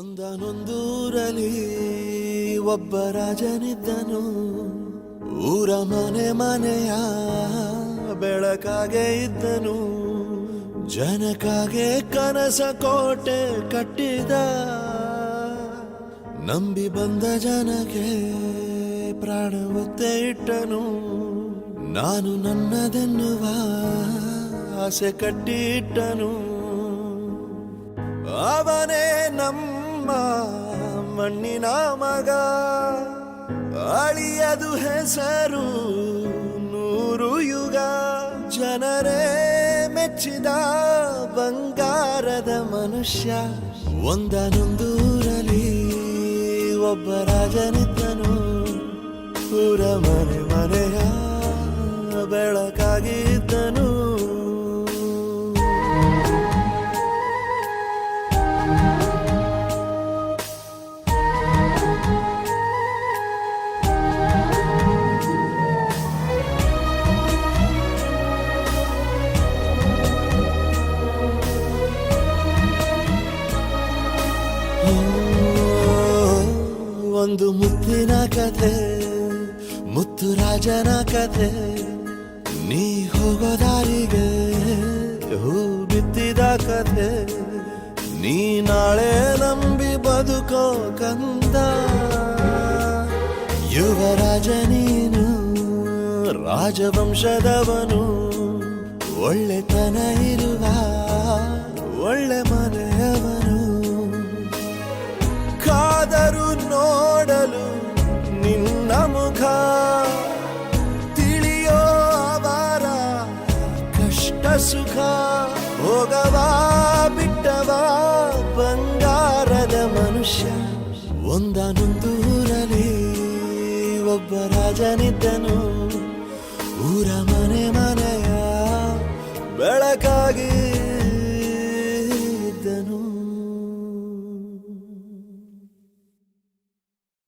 ಒಂದನೊಂದೂರಲ್ಲಿ ಒಬ್ಬ ರಾಜನಿದ್ದನು. ಊರ ಮನೆ ಮನೆಯ ಬೆಳಕಾಗೆ ಇದ್ದನು. ಜನಕಾಗೆ ಕನಸ ಕೋಟೆ ಕಟ್ಟಿದ. ನಂಬಿ ಬಂದ ಜನಕ್ಕೆ ಪ್ರಾಣ ಒತ್ತೆ ಇಟ್ಟನು. ನಾನು ನನ್ನದೆನ್ನುವ ಆಸೆ ಕಟ್ಟಿಟ್ಟನು. ಅವನೇ ನಮ್ಮ ಮಣ್ಣಿನ ಮಗ. ಅಳಿಯದು ಹೆಸರು 100 ಯುಗ. ಜನರೇ ಮೆಚ್ಚಿದ ಬಂಗಾರದ ಮನುಷ್ಯ. ಒಂದನೊಂದೂರಲ್ಲಿ ಒಬ್ಬ ರಾಜನಿದ್ದನು. ಊರ ಮನೆ ಮನೆಯ ಬೆಳಕಾಗಿದ್ದನು. ಒಂದು ಮುತ್ತಿನ ಕಥೆ, ಮುತ್ತು ರಾಜನ ಕಥೆ. ನೀ ಹೋಗೋ ದಾರಿಗೆ ಹೂ ಬಿತ್ತಿದ ಕಥೆ. ನೀ ನಾಳೆ ನಂಬಿ ಬದುಕೋ ಕಂದ. ಯುವರಾಜ ನೀನು, ರಾಜವಂಶದವನು. ಒಳ್ಳೆತನ ಇರುವ ಒಳ್ಳೆ ಮನೆಯವನು. ಕಾದರು ನೋಡಲು ನಿನ್ನ ಮುಖ. ತಿಳಿಯೋ ಅವರ ಕಷ್ಟ ಸುಖ. ಹೋಗವಾ ಬಿಟ್ಟವಾ ಬಂಗಾರದ ಮನುಷ್ಯ. ಒಂದನೊಂದೂರಲ್ಲಿ ಒಬ್ಬ ರಾಜನಿದ್ದನು.